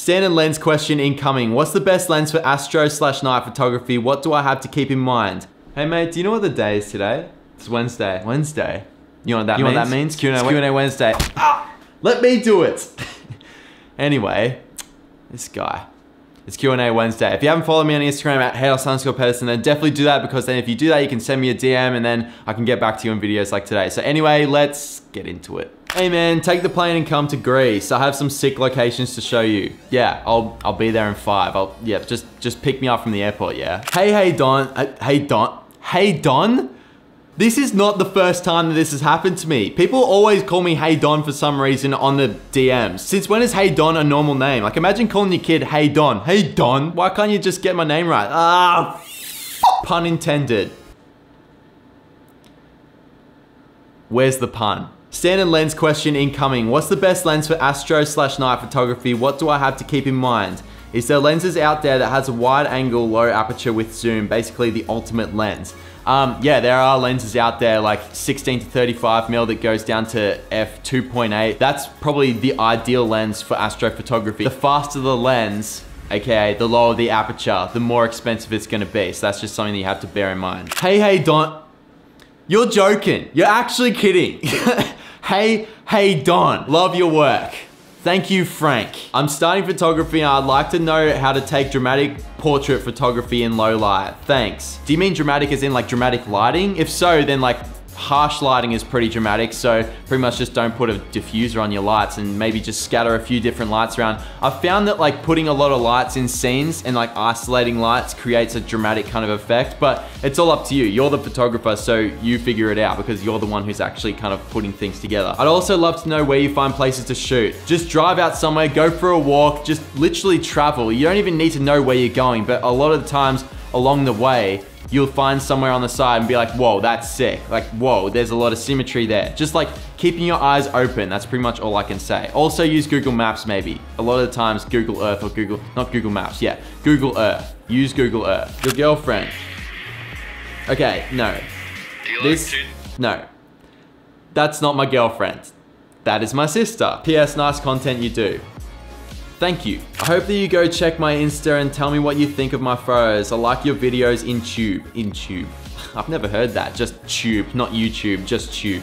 Standard lens question incoming. What's the best lens for astro/night photography? What do I have to keep in mind? Hey mate, do you know what the day is today? It's Wednesday. Wednesday. You know what that means? Q&A Wednesday. Ah, let me do it. Anyway, this guy. It's Q&A Wednesday. If you haven't followed me on Instagram at @Pedersen, then definitely do that, because then if you do that, you can send me a DM and then I can get back to you in videos like today. So anyway, let's get into it. Hey man, take the plane and come to Greece. I have some sick locations to show you. Yeah, I'll be there in 5. Just pick me up from the airport, yeah? Hey Don? This is not the first time that this has happened to me. People always call me Hey Don for some reason on the DMs. Since when is Hey Don a normal name? Like imagine calling your kid Hey Don. Hey Don, why can't you just get my name right? Ah, pun intended. Where's the pun? Standard lens question incoming. What's the best lens for astro/night photography? What do I have to keep in mind? Is there lenses out there that has a wide angle, low aperture with zoom, basically the ultimate lens? Yeah, there are lenses out there like 16 to 35mm that goes down to f2.8. That's probably the ideal lens for astrophotography. The faster the lens, aka the lower the aperture, the more expensive it's gonna be. So that's just something that you have to bear in mind. Hey Don, you're joking. You're actually kidding. Hey Don, love your work. Thank you, Frank. I'm starting photography and I'd like to know how to take dramatic portrait photography in low light. Thanks. Do you mean dramatic as in like dramatic lighting? If so, then like harsh lighting is pretty dramatic, so pretty much just don't put a diffuser on your lights and maybe just scatter a few different lights around. I've found that like putting a lot of lights in scenes and like isolating lights creates a dramatic kind of effect, but it's all up to you. You're the photographer, so you figure it out because you're the one who's actually kind of putting things together. I'd also love to know where you find places to shoot. Just drive out somewhere, go for a walk, just literally travel. You don't even need to know where you're going, but a lot of the times along the way, you'll find somewhere on the side and be like, whoa, that's sick. Like, whoa, there's a lot of symmetry there. Just like keeping your eyes open. That's pretty much all I can say. Also use Google Maps maybe. A lot of the times Google Earth or not Google Maps, yeah. Google Earth, use Google Earth. Your girlfriend. Okay, no. No. That's not my girlfriend. That is my sister. P.S. Nice content you do. Thank you. I hope that you go check my Insta and tell me what you think of my photos. I like your videos in tube. I've never heard that. Just tube, not YouTube, just tube.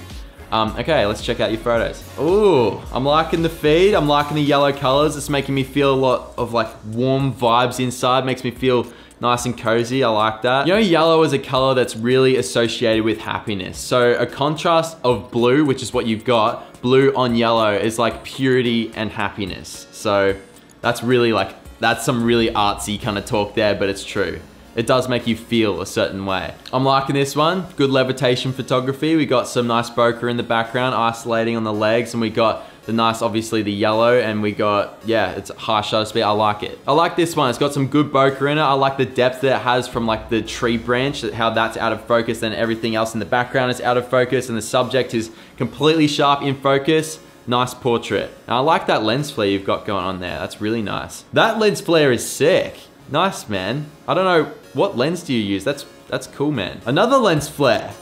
Okay, let's check out your photos. Ooh, I'm liking the feed. I'm liking the yellow colors. It's making me feel a lot of like warm vibes inside. Makes me feel nice and cozy. I like that. You know, yellow is a color that's really associated with happiness. So a contrast of blue, which is what you've got, blue on yellow is like purity and happiness. So that's really like, that's some really artsy kind of talk there, but it's true. It does make you feel a certain way. I'm liking this one. Good levitation photography. We got some nice bokeh in the background, isolating on the legs, and we got the nice, obviously the yellow, and we got, yeah, it's high shutter speed. I like it. I like this one. It's got some good bokeh in it. I like the depth that it has from like the tree branch, how that's out of focus and everything else in the background is out of focus, and the subject is completely sharp in focus. Nice portrait. And I like that lens flare you've got going on there. That's really nice. That lens flare is sick. Nice, man. I don't know, what lens do you use? That's cool, man. Another lens flare.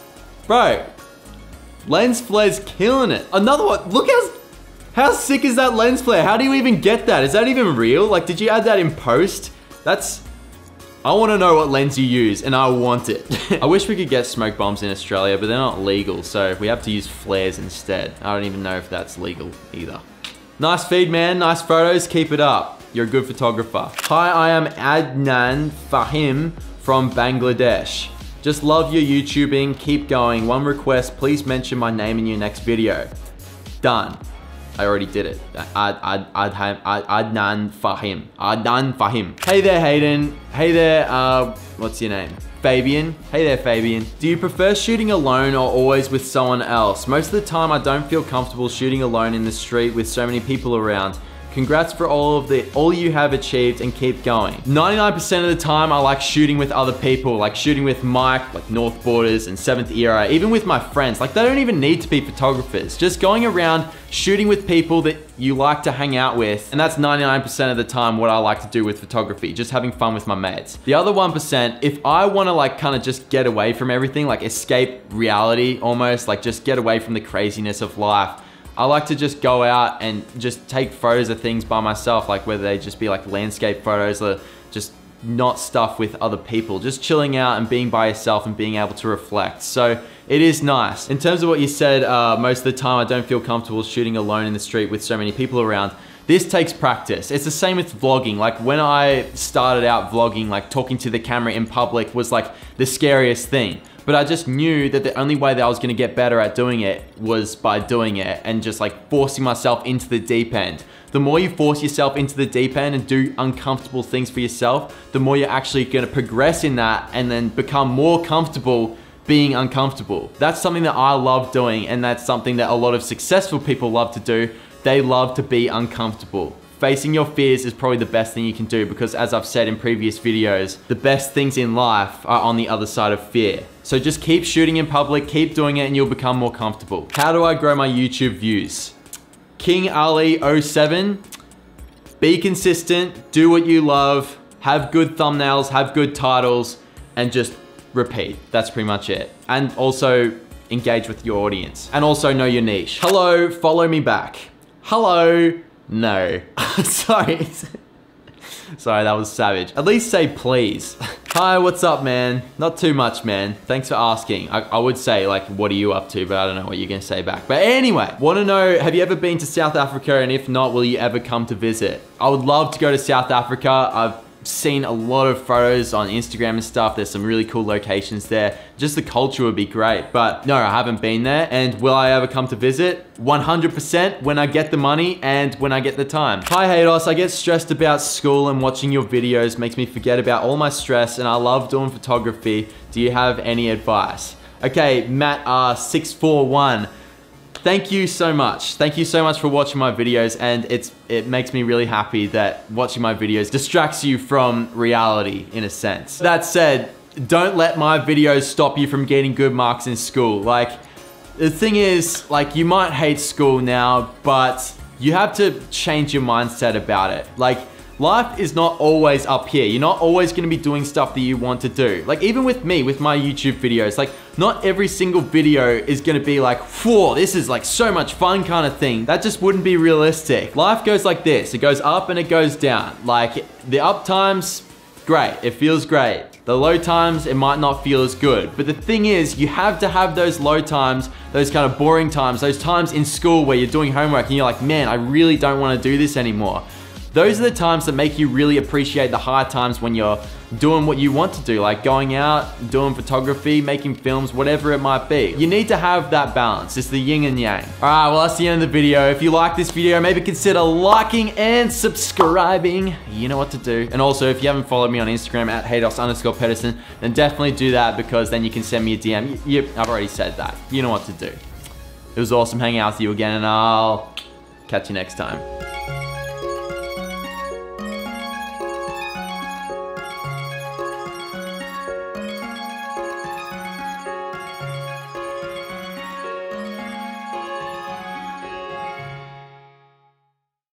Bro, lens flare's killing it. Another one. Look how sick is that lens flare? How do you even get that? Is that even real? Like, did you add that in post? I want to know what lens you use, and I want it. I wish we could get smoke bombs in Australia, but they're not legal, so we have to use flares instead. I don't even know if that's legal either. Nice feed, man. Nice photos. Keep it up. You're a good photographer. Hi, I am Adnan Fahim from Bangladesh. Just love your YouTubing. Keep going. One request, please mention my name in your next video. Done. I already did it. Adnan Fahim. Adnan Fahim. Hey there, Hayden. Hey there, what's your name? Fabian. Hey there, Fabian. Do you prefer shooting alone or always with someone else? Most of the time, I don't feel comfortable shooting alone in the street with so many people around. Congrats for all you have achieved, and keep going. 99% of the time I like shooting with other people, like shooting with Mike, like North Borders and 7th Era, even with my friends. Like, they don't even need to be photographers. Just going around shooting with people that you like to hang out with. And that's 99% of the time what I like to do with photography, just having fun with my mates. The other 1%, if I wanna like kind of just get away from everything, like escape reality almost, like just get away from the craziness of life, I like to just go out and just take photos of things by myself, like whether they just be like landscape photos or just not stuff with other people, just chilling out and being by yourself and being able to reflect. So it is nice. In terms of what you said, most of the time I don't feel comfortable shooting alone in the street with so many people around. This takes practice. It's the same with vlogging. Like when I started out vlogging, like talking to the camera in public was like the scariest thing. But I just knew that the only way that I was gonna get better at doing it was by doing it and just like forcing myself into the deep end. The more you force yourself into the deep end and do uncomfortable things for yourself, the more you're actually gonna progress in that and then become more comfortable being uncomfortable. That's something that I love doing, and that's something that a lot of successful people love to do. They love to be uncomfortable. Facing your fears is probably the best thing you can do, because as I've said in previous videos, the best things in life are on the other side of fear. So just keep shooting in public, keep doing it, and you'll become more comfortable. How do I grow my YouTube views? King Ali 07, be consistent, do what you love, have good thumbnails, have good titles, and just repeat. That's pretty much it. And also engage with your audience. And also know your niche. Hello, follow me back. Hello, no. Sorry. Sorry, that was savage. At least say please. Hi, what's up, man? Not too much, man. Thanks for asking. I would say, like, what are you up to? But I don't know what you're gonna say back. But anyway, wanna know, have you ever been to South Africa? And if not, will you ever come to visit? I would love to go to South Africa. I've seen a lot of photos on Instagram and stuff. There's some really cool locations there. Just the culture would be great. But no, I haven't been there. And will I ever come to visit? 100% when I get the money and when I get the time. Hi Hayden, I get stressed about school, and watching your videos makes me forget about all my stress, and I love doing photography. Do you have any advice? Okay, Matt R641. Thank you so much. Thank you so much for watching my videos, and it makes me really happy that watching my videos distracts you from reality in a sense. That said, don't let my videos stop you from getting good marks in school. Like, the thing is, like, you might hate school now, but you have to change your mindset about it. Like, life is not always up here. You're not always gonna be doing stuff that you want to do. Like, even with me, with my YouTube videos, like, not every single video is gonna be like, whoa, this is like so much fun kind of thing. That just wouldn't be realistic. Life goes like this. It goes up and it goes down. Like, the up times, great. It feels great. The low times, it might not feel as good. But the thing is, you have to have those low times, those kind of boring times, those times in school where you're doing homework and you're like, man, I really don't wanna do this anymore. Those are the times that make you really appreciate the high times when you're doing what you want to do, like going out, doing photography, making films, whatever it might be. You need to have that balance. It's the yin and yang. All right, well, that's the end of the video. If you like this video, maybe consider liking and subscribing. You know what to do. And also, if you haven't followed me on Instagram at Hayden_Pedersen, then definitely do that, because then you can send me a DM. I've already said that. You know what to do. It was awesome hanging out with you again, and I'll catch you next time.